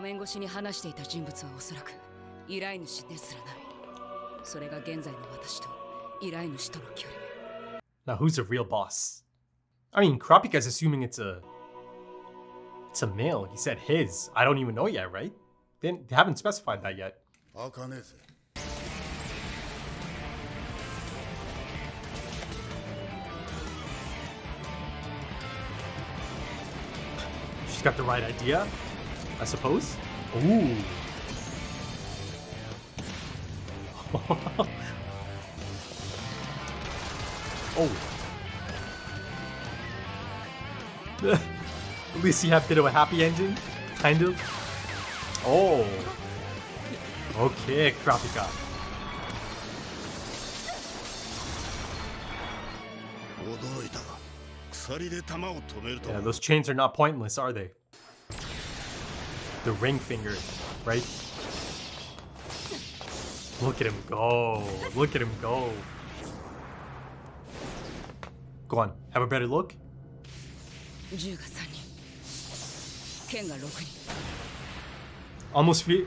画面越しに話していた人物はおそらく依頼主ですらない。それが現在の私と依頼主との距離。 Now who's the real boss? I mean, Kurapika's assuming it's a male. He said his. I don't even know yet, right? They haven't specified that yet. She's got the right idea, I suppose. Ooh. Oh. At least you have a bit of a happy ending, kind of. Oh. Okay, Kurapika. Yeah, those chains are not pointless, are they? The ring finger, right? Look at him go. Look at him go. Go on, have a better look. Almost feel...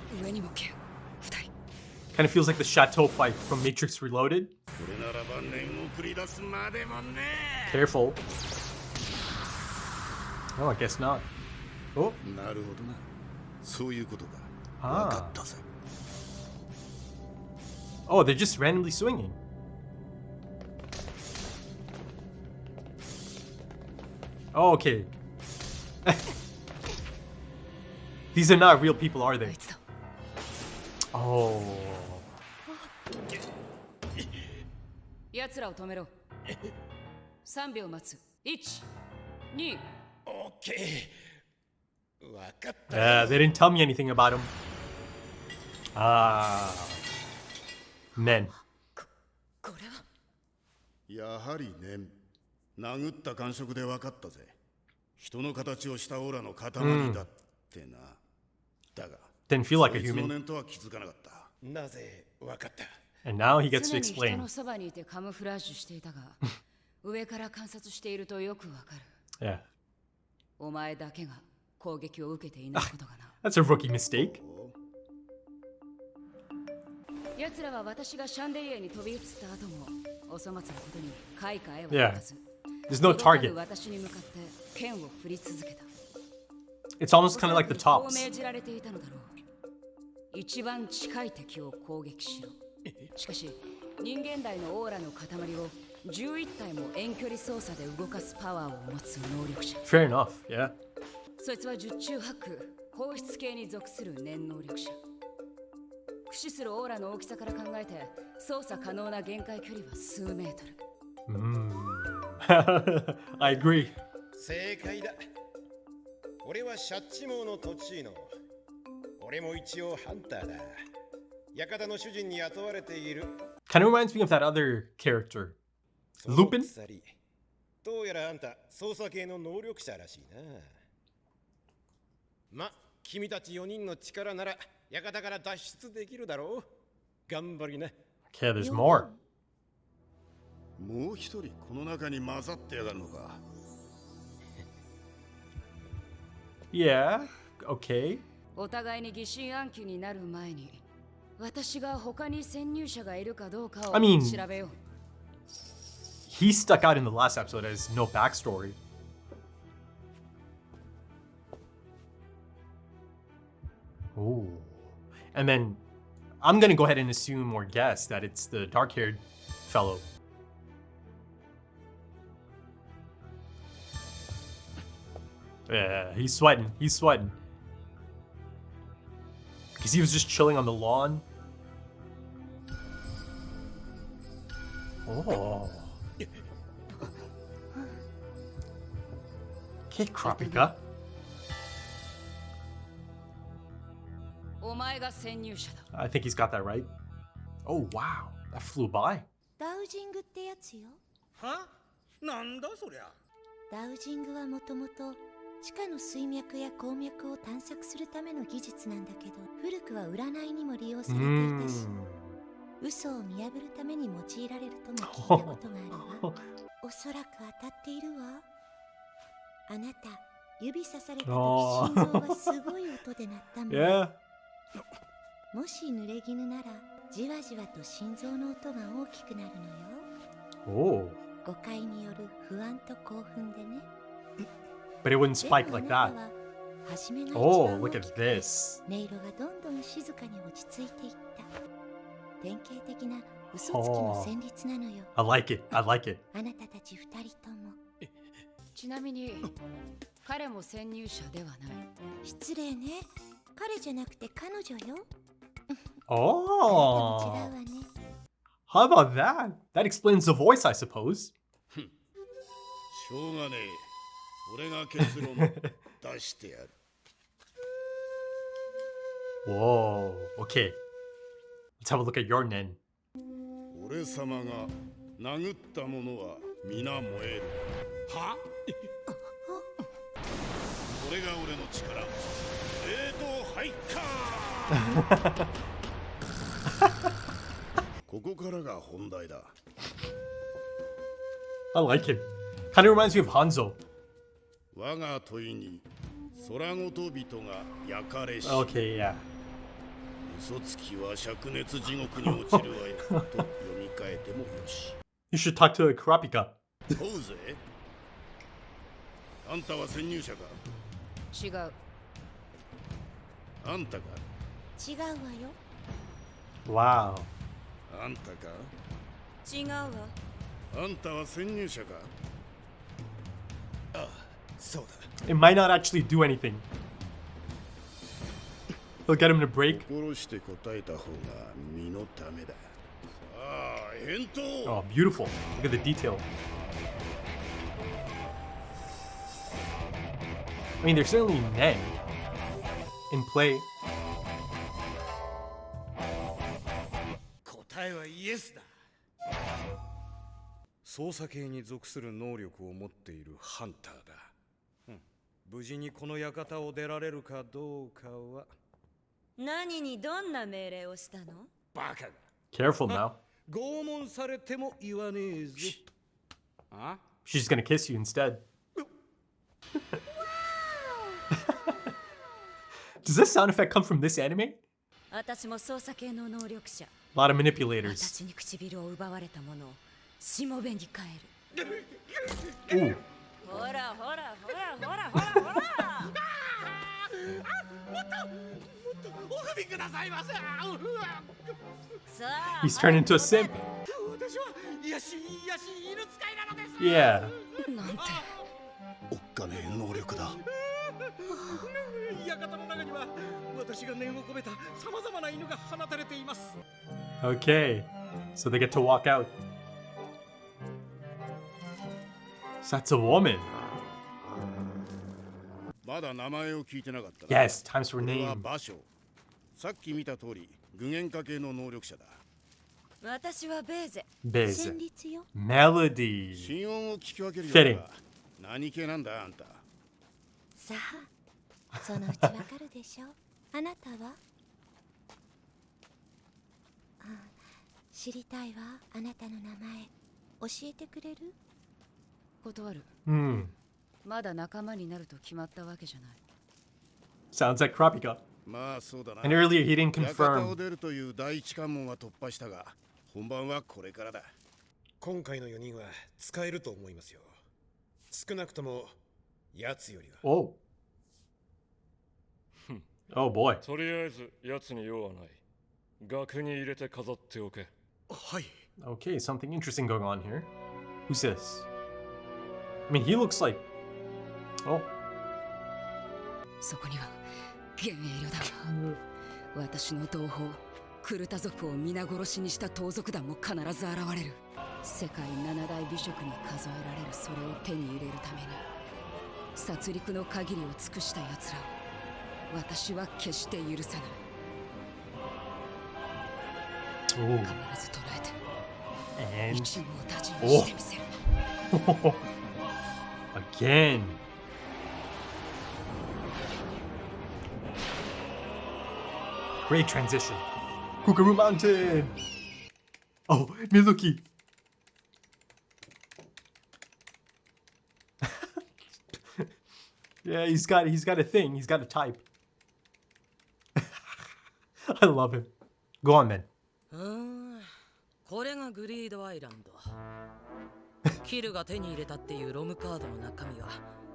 Kind of feels like the Chateau fight from Matrix Reloaded. Careful. Oh, I guess not. Oh. Ah. Oh, they're just randomly swinging. Oh, okay. These are not real people, are they? Oh. Yeah, they didn't tell me anything about him. Ah. Men. やはりね、殴った感触で分かったぜ。人の形をしたオーラの塊だってな。だが、 Didn't feel like a human. 年とは気づかなかった。なぜ分かった And now he gets to explain. 人のそばにいてカムフラージュしていたが、上から観察しているとよくわかる。Yeah. お前だけが攻撃を受けていないことがな。That's a rookie mistake. 奴らは私がシャンデリアに飛び移った後もお粗末なことに開花へは行かず、There's no target. 私に向かって剣を振り続けた。It's almost kind of like the tops. 命じられていたのだろう。一番近い敵を攻撃しろ。しかし人間大のオーラの塊を11体も遠距離操作で動かすパワーを持つ能力者。Fair enough, yeah. そいつは十中八九放出系に属する念能力者。駆使するオーラの大きさから考えて操作可能な限界距離は数メートル。I agree. 正解だ。俺はシャッチモーのトチーノ。俺も一応ハンターだ。館の主人に雇われている。Kind of reminds me of that other character. Lupin? どうやらあんた操作系の能力者らしいな。ま、君たち4人の力なら館から脱出できるだろう。頑張りな。Okay, there's more. もう一人この中に混ざってやがるのか。Yeah, okay. お互いに疑心暗鬼になる前に私が他に潜入者がいるかどうかを調べよう。He stuck out in the last episode as no backstory. Oh. And then I'm gonna go ahead and assume or guess that it's the dark-haired fellow. Yeah, he's sweating. He's sweating. Because he was just chilling on the lawn. Oh. Okay, Kurapika. I think he's got that right. Oh, wow. That flew by. ダウジングってやつよ。は？なんだそりゃ。ダウジングはもともと地下の水脈や鉱脈を探索するための技術なんだけど、古くは占いにも利用されていたし、嘘を見破るために用いられるとも聞いたことがあるわ。おそらく当たっているわ。あなた、指さされた時あー心臓がすごい音で鳴ったもん。 Yeah. もし濡れ衣ならじわじわと心臓の音が大きくなるのよ。 Oh. 誤解による不安と興奮でね。 But it wouldn't で spike もあ like な that. たは初めが一 Oh, 番 look 大き at く this. 音色がどんどん静かに落ち着いていった。典型的な嘘つきの旋律なのよ。 I like it. I like it. あなたたち二人とも。ちなみに彼も潜入者ではない。失礼ね。彼じゃなくて彼女よ。 Oh. あなたも違うわね。 How about that? That explains the voice, I suppose. しょうがねえ。俺が結論出してやる。 Whoa. Okay. Let's have a look at your Nen. 俺様が殴った者は皆燃える。はこれが俺の力。冷凍ハイカーここからが本題だ。 I like him. Kind of reminds me of Hanzo. 我が問いに空ごと人が焼かれし。 Okay, yeah. 嘘つきは灼熱地獄に落ちるわよと読み替えてもよし。 You should talk to Kurapika. 問うぜ。あんたは潜入者か。違う。あんたか。違うわよ。 Wow. あんたか。違うわ。あんたは潜入者か。ああ、そうだ。 It might not actually do anything. He'll get him to break. 心して答えた方が身のためだ。さあ、返答。 Oh, beautiful. Look at the detail. I mean, there's certainly men in play. 答えはイエスだ。捜査系に属する能力を持っているハンターだ。無事にこの館を出られるかどうかは。何にどんな命令をしたの？バカが。 Careful now. 拷問されても言わねえぜ。あ She's gonna kiss you instead. Does this sound effect come from this anime? 私も捜査系の能力者。 A lot of manipulators. 私に唇を奪われたものをしもべに変える。 Ooh. ほらほらほらほらほらほら。お踏みくださいませ。さあ。 He's turned into a simp. 私は癒やし犬使いなのです。 Yeah. なんて。おっかねえ能力だ。館の中には私が念を込めたさまざまな犬が放たれています。 Okay. So they get to walk out. So that's a woman. まだ名前を聞いてなかったな。 Yes, times for 俺は name. 馬将。さっき見た通り、具現化系の能力者だ。私はベーゼ。Biz. 旋律よ。 Melody. 心音を聞き分けるよ Fitting. うな。何系なんだあんた。さあ、そのうちわかるでしょ。あなたは？あ、知りたいわ。あなたの名前教えてくれる？断る。 Hmm. まだ仲間になると決まったわけじゃない。 Sounds like Kurapika. まあそうだな。 And earlier he didn't 館を confirm. 出るという第一関門は突破したが、本番はこれからだ。今回の4人は使えると思いますよ。少なくとも奴よりは。 Oh. Oh boy. とりあえず奴に用はない。額に入れて飾っておけ。はい。 Okay, something interesting going on here. Who's this? I mean, he looks like. Oh. そこには幻影旅団が私の同胞クルタ族を皆殺しにした盗賊団も必ず現れる。世界七大美食に数えられるそれを手に入れるために殺戮の限りを尽くした奴らを私は決して許さない。 Oh. 必ず捕らえて And 一網打尽にしてみせる。 again. Great transition. Kookaroo Mountain. Oh, Mizuki. Yeah, he's got a thing. He's got a type. I love him. Go on, man. これがグリードアイランド。キルが手に入れたっていうロムカードの中身は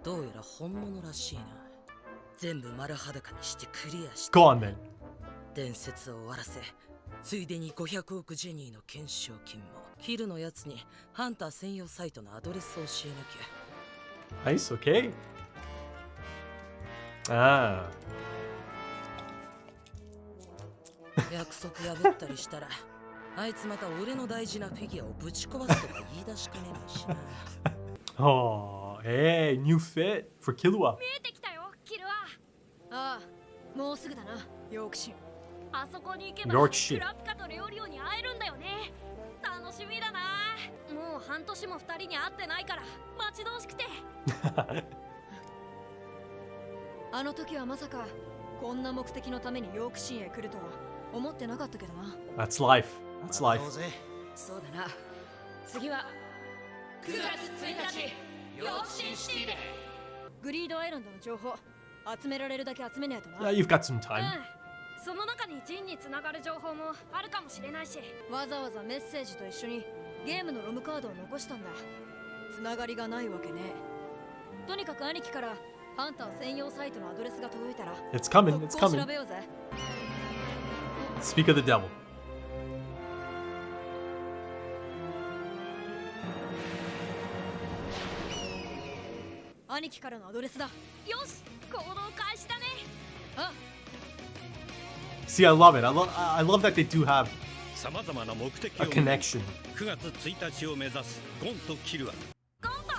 どうやら本物らしいな。全部丸裸にしてクリアして。Go on, man. 伝説を終わらせ、ついでに500億ジェニーの懸賞金も。キルのやつにハンター専用サイトのアドレスを教えなきゃ。Nice, okay. Ah. 約束破ったりしたら、あいつまた俺の大事なフィギュアをぶち壊すとか言い出しかねないしな。Oh, hey, new fit for Killua. 見えてきたよ、キルは。ああ、もうすぐだな、ヨークシン。あそこに行けば Yorkshire クラピカとレオリオに会えるんだよね。楽しみだな。もう半年も2人に会ってないから待ち遠しくて。あの時はまさかこんな目的のためにヨークシンへ来るとは思ってなかったけどな。 That's life. That's life. そうだな。次は9月1日、ヨークシンシティでグリードアイランドの情報集められるだけ集めないとな。 Yeah, you've got some time. その中にジンにつながる情報もあるかもしれないし。わざわざメッセージと一緒にゲームのロムカードを残したんだ。つながりがないわけね。とにかく兄貴からハンター専用サイトのアドレスが届いたら It's coming, it's 速攻 coming. 調べようぜ。 Speak of the devil. 兄貴からのアドレスだ。よし、行動開始だね。あ、 See, I love it. I love that they do have さまざまな目的 a を connection. 9月1日を目指すゴンとキルア。ゴンと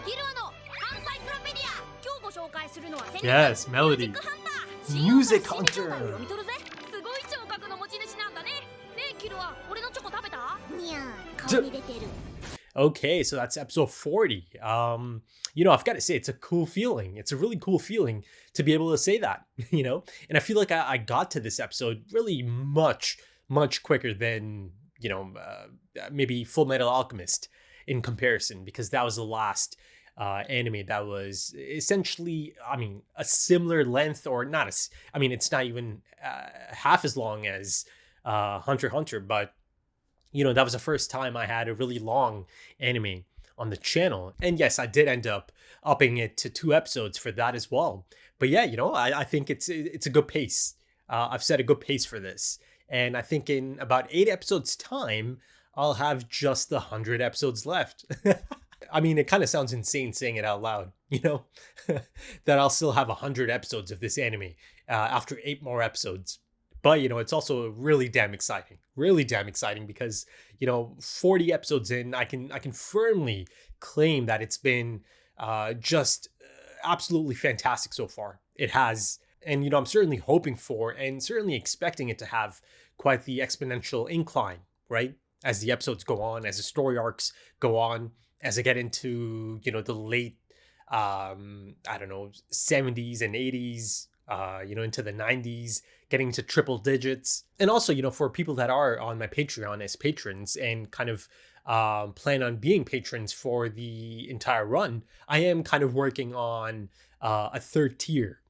キルアのハンサイクロペディア。今日ご紹介するのは先日 Yes, Melody. ミュージック Music ハンター。新 Hunter 読み取るぜ。すごい聴覚の持ち主なんだね。ねえキルア、俺のチョコ食べた？にゃー、顔に出てる。 Okay, so that's episode 40. You know, I've got to say, it's a cool feeling. It's a really cool feeling to be able to say that, you know? And I feel like I got to this episode really much quicker than, you know, maybe Full Metal Alchemist in comparison, because that was the last anime that was essentially, I mean, a similar length, or not I mean, it's not even half as long as Hunter x Hunter, but you know, that was the first time I had a really long anime on the channel. And yes, I did end up upping it to 2 episodes for that as well. But yeah, you know, I think it's a good pace. I've set a good pace for this. And I think in about 8 episodes time, I'll have just the 100 episodes left. I mean, it kind of sounds insane saying it out loud, you know, that I'll still have 100 episodes of this anime after 8 more episodes. But, you know, it's also really damn exciting because, you know, 40 episodes in, I can firmly claim that it's been just absolutely fantastic so far. It has. And, you know, I'm certainly hoping for and certainly expecting it to have quite the exponential incline, right? As the episodes go on, as the story arcs go on, as I get into, you know, the late, I don't know, 70s and 80s, you know, into the 90s, getting to triple digits. And also, you know, for people that are on my Patreon as patrons and kind of plan on being patrons for the entire run, I am kind of working on a 3rd tier.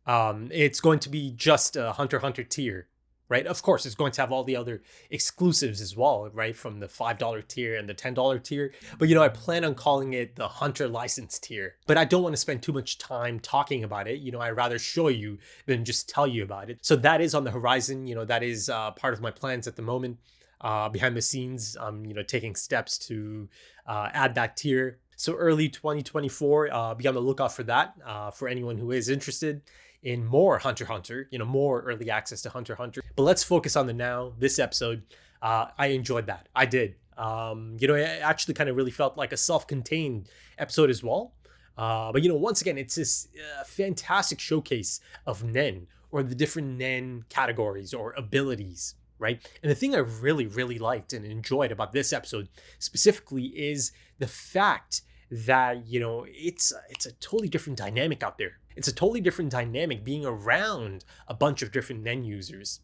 It's going to be just a Hunter x Hunter tier, right? Of course, it's going to have all the other exclusives as well, right? From the $5 tier and the $10 tier. But, you know, I plan on calling it the Hunter license tier. But I don't want to spend too much time talking about it. You know, I'd rather show you than just tell you about it. So that is on the horizon. You know, that is part of my plans at the moment. Behind the scenes, I'm, you know, taking steps to add that tier. So early 2024, be on the lookout for that, for anyone who is interested in more Hunter x Hunter, you know, more early access to Hunter x Hunter. But let's focus on the now. This episode, I enjoyed that. I did. You know, it actually kind of really felt like a self-contained episode as well. But, you know, once again, it's this fantastic showcase of Nen, or the different Nen categories or abilities, right? And the thing I really liked and enjoyed about this episode specifically is the fact that, you know, it's a totally different dynamic out there. It's a totally different dynamic being around a bunch of different Nen users,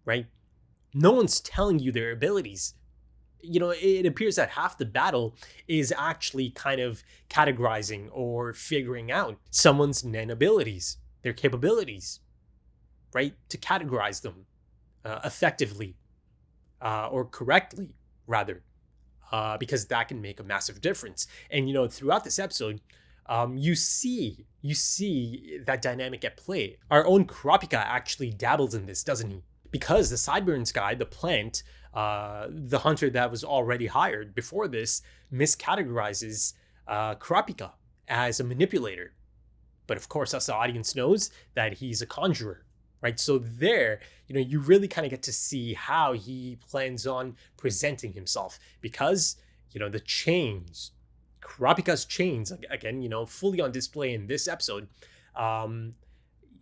right? No one's telling you their abilities. it appears that half the battle is actually kind of categorizing or figuring out someone's nen abilities, their capabilities, right? To categorize them effectively or correctly, rather, because that can make a massive difference. And, throughout this episode, you see that dynamic at play. Our own Kurapika actually dabbles in this, doesn't he? Because the Sideburns guy, the plant, the hunter that was already hired before this, miscategorizes Kurapika as a manipulator. But of course, us, the audience, knows that he's a conjurer, right? So there, you really kind of get to see how he plans on presenting himself, because, the chains, Kurapika's chains, again, fully on display in this episode,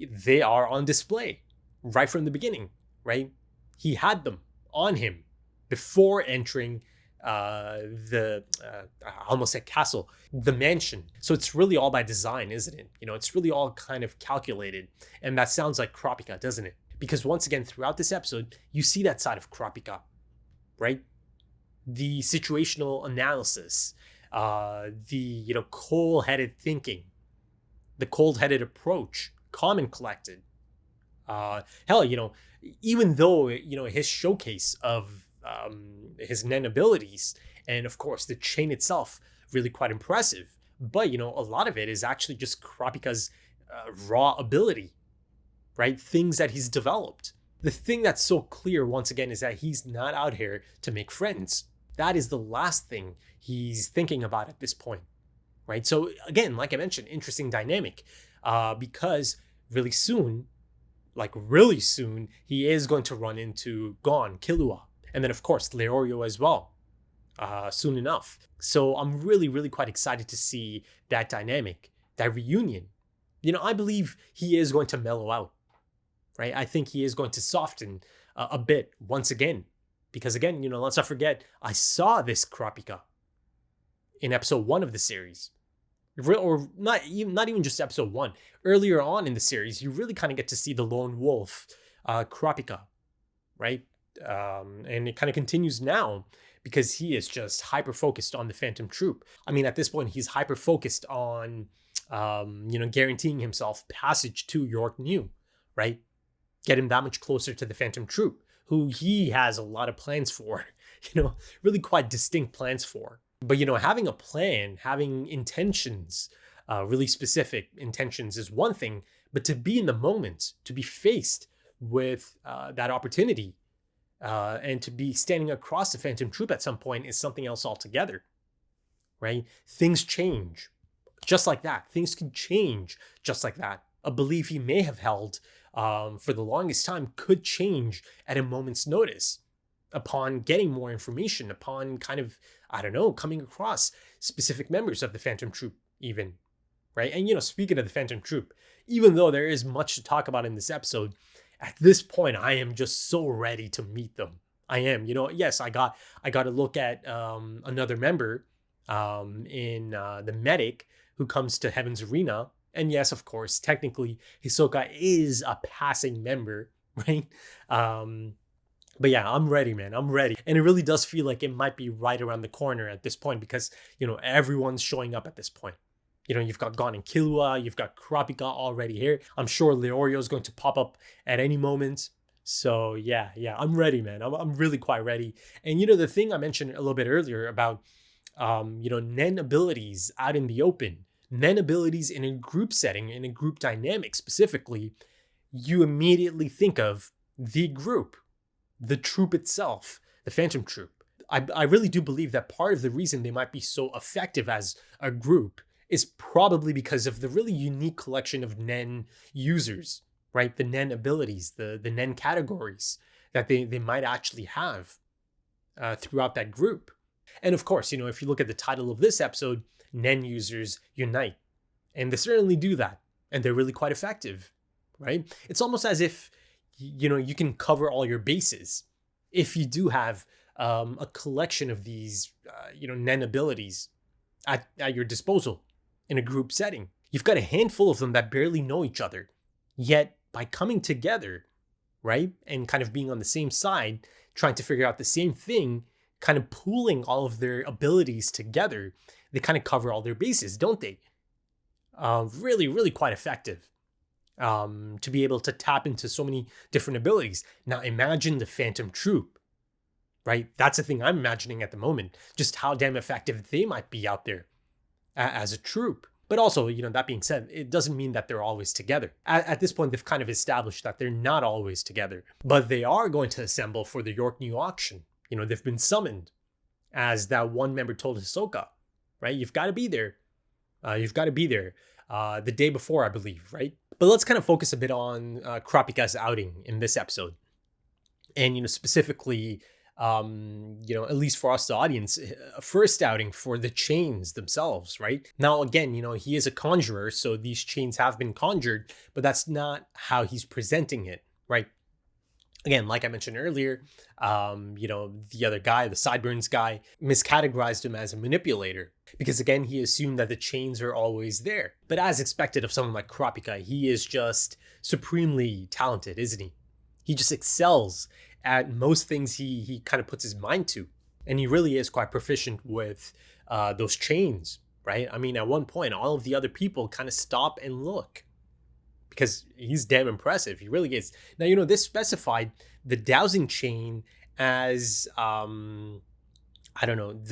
they are on display right from the beginning, right? He had them on him before entering I almost said castle, the mansion. So it's really all by design, isn't it? It's really all kind of calculated. And that sounds like Kurapika, doesn't it? Because once again, throughout this episode, you see that side of Kurapika, right? The situational analysis, the, cold-headed thinking, the cold-headed approach, calm and collected. Hell, even though, his showcase of his nen abilities, and of course the chain itself, really quite impressive, but a lot of it is actually just Kurapika's raw ability, right? Things that he's developed. The thing that's so clear once again is that he's not out here to make friends. That is the last thing he's thinking about at this point, right? So again, like I mentioned, interesting dynamic, because really soon, he is going to run into Gon, Killua, and then of course Leorio as well, soon enough. So I'm really, really quite excited to see that dynamic, that reunion. I believe he is going to mellow out, right? I think he is going to soften a bit once again. Because again, let's not forget, I saw this Kurapika in episode 1 of the series. Or not even just episode 1. Earlier on in the series, you really kind of get to see the lone wolf, Kurapika, right? And it kind of continues now because he is just hyper-focused on the Phantom Troop. I mean, at this point, he's hyper-focused on, guaranteeing himself passage to Yorknew, right? Get him that much closer to the Phantom Troop, who he has a lot of plans for, really quite distinct plans for. But, having a plan, having intentions, really specific intentions is one thing, but to be in the moment, to be faced with that opportunity, and to be standing across the Phantom Troop at some point is something else altogether, right? Things change just like that. Things can change just like that. A belief he may have held for the longest time could change at a moment's notice upon getting more information, upon kind of, coming across specific members of the Phantom Troop even, right? And, speaking of the Phantom Troop, even though there is much to talk about in this episode, at this point, I am just so ready to meet them. I am, yes, I got to look at another member in the medic who comes to Heaven's Arena. And yes, of course, technically, Hisoka is a passing member, right? But yeah, I'm ready, man. I'm ready. And it really does feel like it might be right around the corner at this point because, everyone's showing up at this point. You've got Gon and Killua, you've got Kurapika already here. I'm sure Leorio is going to pop up at any moment. So yeah, I'm ready, man. I'm really quite ready. And, the thing I mentioned a little bit earlier about, nen abilities out in the open, nen abilities in a group setting, in a group dynamic specifically, you immediately think of the group, the troop itself, the Phantom Troop. I really do believe that part of the reason they might be so effective as a group is probably because of the really unique collection of nen users, right? The nen abilities, the nen categories that they might actually have throughout that group. And of course, if you look at the title of this episode, nen users unite. And they certainly do that. And they're really quite effective, right? It's almost as if, you can cover all your bases if you do have a collection of these, nen abilities at your disposal in a group setting. You've got a handful of them that barely know each other. Yet, by coming together, right, and kind of being on the same side, trying to figure out the same thing, kind of pooling all of their abilities together, they kind of cover all their bases, don't they? Really, really quite effective. To be able to tap into so many different abilities. Now imagine the Phantom Troop, right? That's the thing I'm imagining at the moment, just how damn effective they might be out there as a troop. But also, that being said, it doesn't mean that they're always together. At this point, they've kind of established that they're not always together, but they are going to assemble for the Yorknew auction. They've been summoned, as that one member told Hisoka, right? You've got to be there. You've got to be there the day before, I believe, right? But let's kind of focus a bit on Kurapika's outing in this episode. And, specifically, at least for us, the audience, a first outing for the chains themselves, right? Now, again, he is a conjurer, so these chains have been conjured, but that's not how he's presenting it, right? Again, like I mentioned earlier, the other guy, the Sideburns guy, miscategorized him as a manipulator because, again, he assumed that the chains are always there. But as expected of someone like Kurapika, he is just supremely talented, isn't he? He just excels at most things he kind of puts his mind to. And he really is quite proficient with those chains, right? I mean, at one point, all of the other people kind of stop and look because he's damn impressive. He really is. Now, this specified the dowsing chain as, the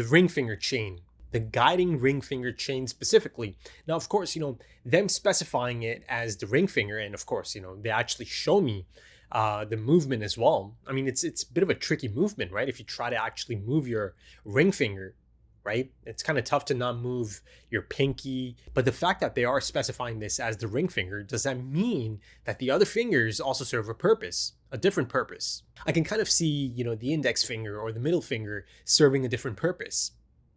ring finger chain, the guiding ring finger chain specifically. Now, of course, them specifying it as the ring finger, and of course, they actually show me the movement as well. I mean, it's a bit of a tricky movement, right? If you try to actually move your ring finger, right? It's kind of tough to not move your pinky. But the fact that they are specifying this as the ring finger, does that mean that the other fingers also serve a purpose, a different purpose? I can kind of see, the index finger or the middle finger serving a different purpose,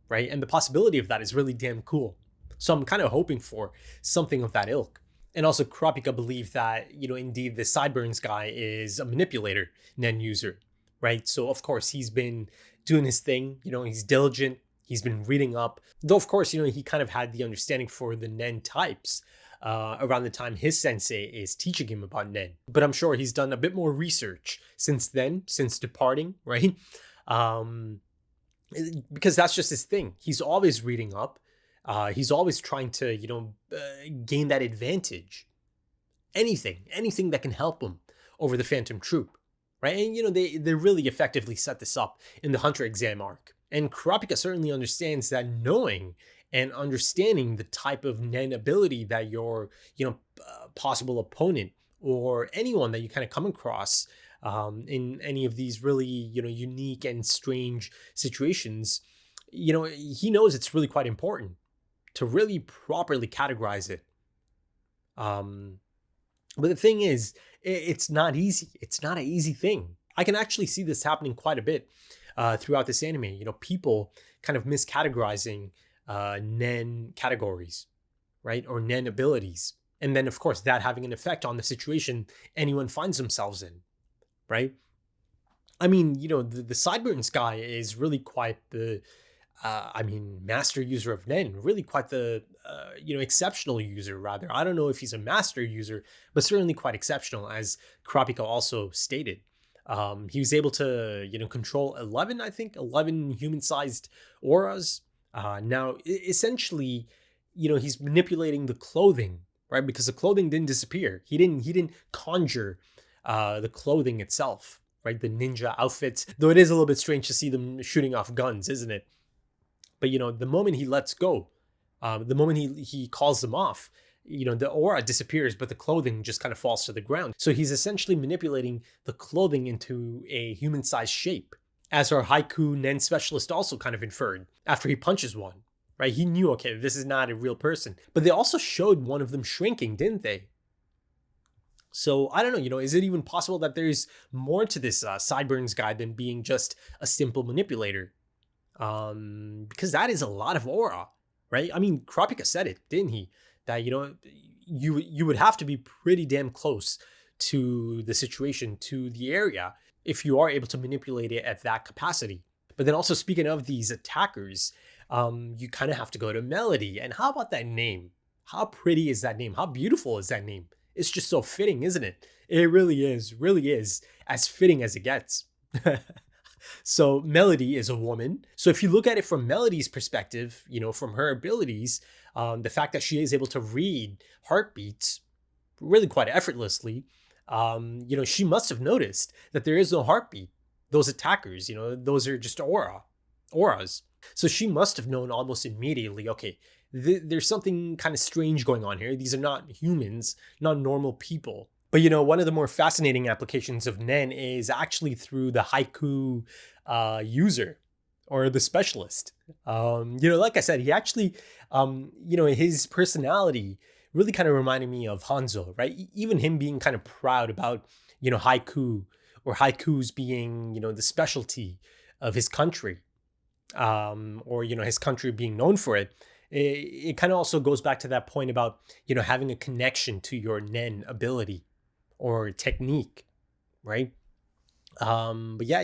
right? And the possibility of that is really damn cool. So I'm kind of hoping for something of that ilk. And also Kurapika believed that, indeed the Sideburns guy is a manipulator, Nen user, right? So of course he's been doing his thing, he's diligent, he's been reading up. Though of course, he kind of had the understanding for the Nen types around the time his sensei is teaching him about Nen. But I'm sure he's done a bit more research since then, since departing, right? Because that's just his thing. He's always reading up. He's always trying to, gain that advantage. Anything that can help him over the Phantom Troop, right? And, they really effectively set this up in the Hunter exam arc. And Kurapika certainly understands that knowing and understanding the type of Nen ability that your, possible opponent or anyone that you kind of come across in any of these really, unique and strange situations, he knows it's really quite important to really properly categorize it. But the thing is, it's not easy. It's not an easy thing. I can actually see this happening quite a bit throughout this anime. People kind of miscategorizing Nen categories, right? Or Nen abilities. And then, of course, that having an effect on the situation anyone finds themselves in, right? I mean, the Sideburns guy is really quite the, master user of Nen, really quite the, exceptional user, rather. I don't know if he's a master user, but certainly quite exceptional, as Kurapika also stated. He was able to, control 11 human-sized auras. Now, essentially, he's manipulating the clothing, right? Because the clothing didn't disappear. He didn't conjure the clothing itself, right? The ninja outfits, though it is a little bit strange to see them shooting off guns, isn't it? But, the moment he lets go, the moment he calls them off, the aura disappears, but the clothing just kind of falls to the ground. So he's essentially manipulating the clothing into a human-sized shape, as our Haiku Nen specialist also kind of inferred after he punches one, right? He knew, okay, this is not a real person. But they also showed one of them shrinking, didn't they? So I don't know, is it even possible that there's more to this Sideburns guy than being just a simple manipulator? Because that is a lot of aura, right? I mean, Kurapika said it, didn't he? That, you would have to be pretty damn close to the situation, to the area, if you are able to manipulate it at that capacity. But then also, speaking of these attackers, you kind of have to go to Melody. And how about that name? How pretty is that name? How beautiful is that name? It's just so fitting, isn't it? It really is as fitting as it gets. So Melody is a woman. So if you look at it from Melody's perspective, from her abilities, the fact that she is able to read heartbeats really quite effortlessly, she must have noticed that there is no heartbeat. Those attackers, those are just auras. So she must have known almost immediately, okay, there's something kind of strange going on here. These are not humans, not normal people. But one of the more fascinating applications of Nen is actually through the haiku user or the specialist. Like I said, he actually, his personality really kind of reminded me of Hanzo, right? Even him being kind of proud about, haiku or haikus being, the specialty of his country, or, his country being known for it. It kind of also goes back to that point about, having a connection to your Nen ability or technique, right? But yeah,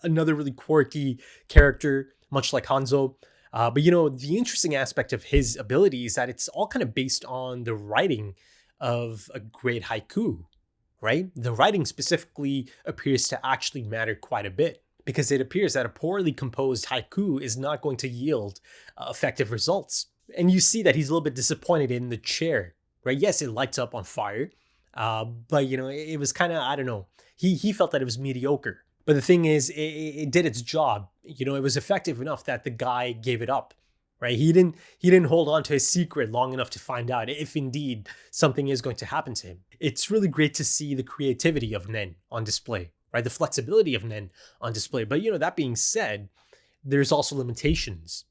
another really quirky character, much like Hanzo. But the interesting aspect of his ability is that it's all kind of based on the writing of a great haiku, right? The writing specifically appears to actually matter quite a bit, because it appears that a poorly composed haiku is not going to yield effective results. And you see that he's a little bit disappointed in the chair, right? Yes, it lights up on fire, but it was kind of, I don't know, he felt that it was mediocre. But the thing is, it did its job. It was effective enough that the guy gave it up, right? He didn't hold on to his secret long enough to find out if indeed something is going to happen to him. It's really great to see the creativity of Nen on display, right? The flexibility of Nen on display. But that being said, there's also limitations,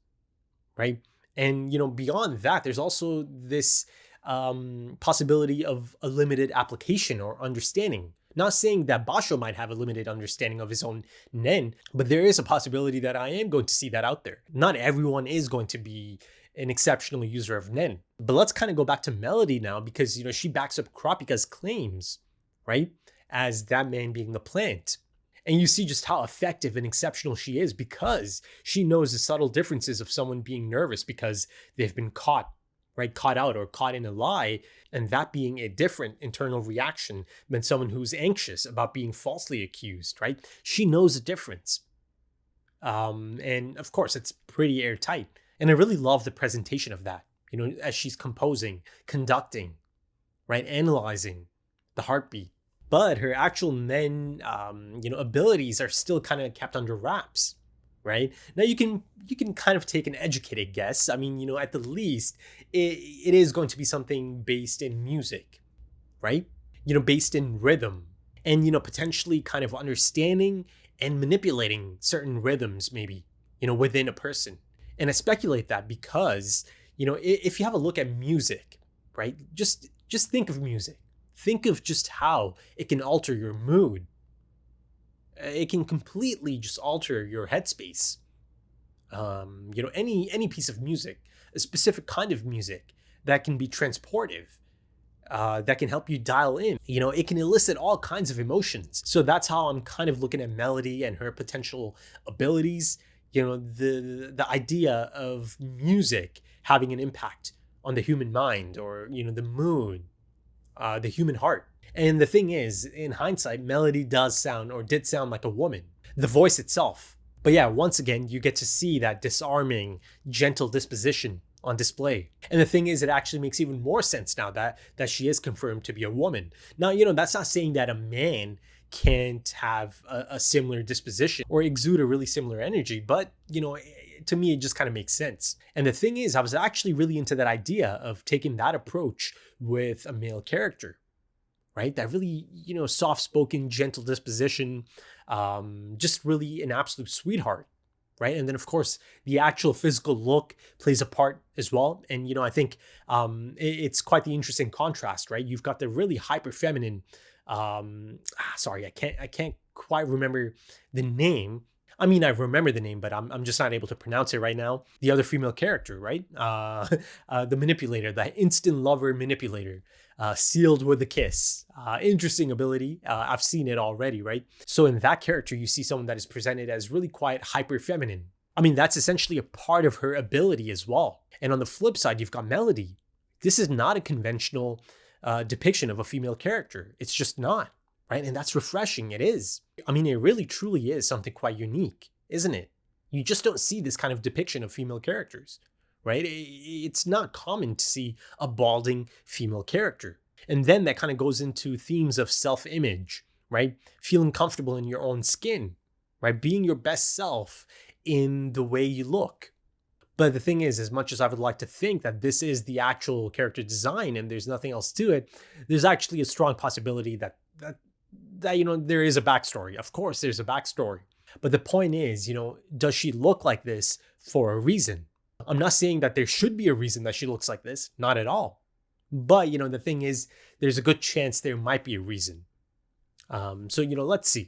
right? And beyond that, there's also this possibility of a limited application or understanding. Not saying that Basho might have a limited understanding of his own Nen, but there is a possibility that I am going to see that out there. Not everyone is going to be an exceptional user of Nen. But let's kind of go back to Melody now, because she backs up Kurapika's claims, right? As that man being the plant. And you see just how effective and exceptional she is, because she knows the subtle differences of someone being nervous because they've been caught out or caught in a lie, and that being a different internal reaction than someone who's anxious about being falsely accused, right? She knows the difference. And of course, it's pretty airtight. And I really love the presentation of that, as she's composing, conducting, right? Analyzing the heartbeat. But her actual Nen, abilities are still kind of kept under wraps. Right? Now you can kind of take an educated guess. I mean, at the least, it is going to be something based in music, right? Based in rhythm, and potentially kind of understanding and manipulating certain rhythms, maybe, within a person. And I speculate that because, if you have a look at music, right? Just think of music. Think of just how it can alter your mood. It can completely just alter your headspace. Any piece of music, a specific kind of music that can be transportive, that can help you dial in. It can elicit all kinds of emotions. So that's how I'm kind of looking at Melody and her potential abilities. The idea of music having an impact on the human mind, or the mood, the human heart. And the thing is, in hindsight, Melody did sound like a woman. The voice itself. But yeah, once again, you get to see that disarming, gentle disposition on display. And the thing is, it actually makes even more sense now that she is confirmed to be a woman. Now, that's not saying that a man can't have a similar disposition or exude a really similar energy, but, to me, it just kind of makes sense. And the thing is, I was actually really into that idea of taking that approach with a male character. Right? That really, soft-spoken, gentle disposition, just really an absolute sweetheart, right? And then, of course, the actual physical look plays a part as well. And, I think it's quite the interesting contrast, right? You've got the really hyper-feminine, I can't quite remember the name. I mean, I remember the name, but I'm just not able to pronounce it right now. The other female character, right? The manipulator, the instant lover manipulator. Sealed with a kiss. Interesting ability. I've seen it already, right? So in that character, you see someone that is presented as really quite hyper feminine. I mean, that's essentially a part of her ability as well. And on the flip side, you've got Melody. This is not a conventional depiction of a female character. It's just not. right? And that's refreshing. It is. I mean, it really truly is something quite unique, isn't it? You just don't see this kind of depiction of female characters, right? It's not common to see a balding female character. And then that kind of goes into themes of self-image, right? Feeling comfortable in your own skin, right? Being your best self in the way you look. But the thing is, as much as I would like to think that this is the actual character design and there's nothing else to it, there's actually a strong possibility that there is a backstory. Of course, there's a backstory. But the point is, does she look like this for a reason? I'm not saying that there should be a reason that she looks like this, not at all. But, the thing is, there's a good chance there might be a reason. So, let's see.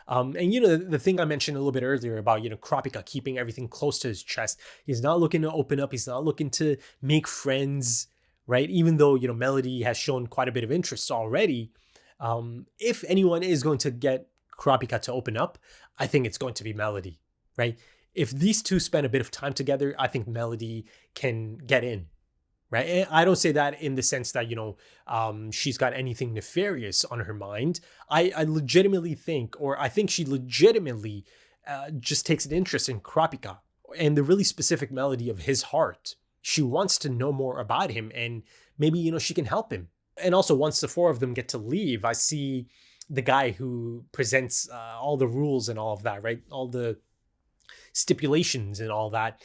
And, the thing I mentioned a little bit earlier about, Kurapika keeping everything close to his chest. He's not looking to open up. He's not looking to make friends, right? Even though, Melody has shown quite a bit of interest already. If anyone is going to get Kurapika to open up, I think it's going to be Melody, right? If these two spend a bit of time together, I think Melody can get in, right? And I don't say that in the sense that, she's got anything nefarious on her mind. I legitimately think, or I think she legitimately just takes an interest in Kurapika and the really specific melody of his heart. She wants to know more about him and maybe, she can help him. And also once the four of them get to leave, I see the guy who presents all the rules and all of that, right? All the stipulations and all that.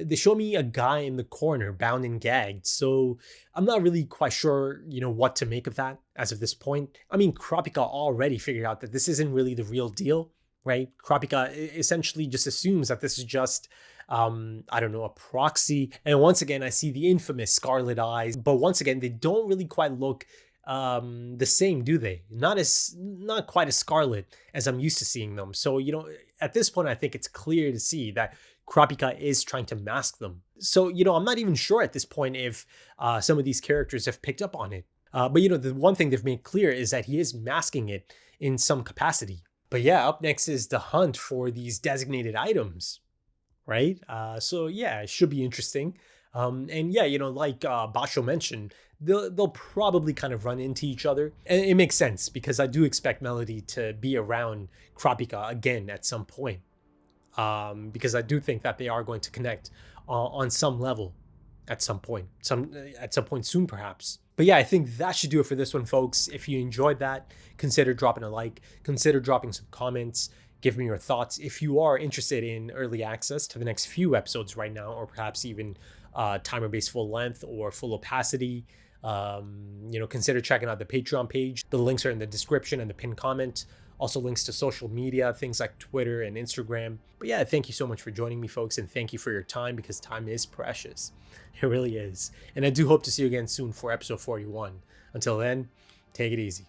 They show me a guy in the corner bound and gagged. So I'm not really quite sure, what to make of that as of this point. I mean, Kurapika already figured out that this isn't really the real deal, right? Kurapika essentially just assumes that this is just, a proxy. And once again, I see the infamous scarlet eyes, but once again, they don't really quite look the same, do they? Not quite as scarlet as I'm used to seeing them. So, at this point, I think it's clear to see that Kurapika is trying to mask them. So, I'm not even sure at this point if some of these characters have picked up on it. But, the one thing they've made clear is that he is masking it in some capacity. But yeah, up next is the hunt for these designated items, right? So yeah, it should be interesting. And yeah, like Basho mentioned, they'll probably kind of run into each other. And it makes sense because I do expect Melody to be around Kurapika again at some point. Because I do think that they are going to connect on some level at some point soon, perhaps. But yeah, I think that should do it for this one, folks. If you enjoyed that, consider dropping a like, consider dropping some comments, give me your thoughts. If you are interested in early access to the next few episodes right now, or perhaps even timer-based full length or full opacity, consider checking out the Patreon page. The links are in the description and the pinned comment. Also links to social media, things like Twitter and Instagram. But yeah, thank you so much for joining me, folks, and thank you for your time because time is precious. It really is. And I do hope to see you again soon for episode 41. Until then, take it easy.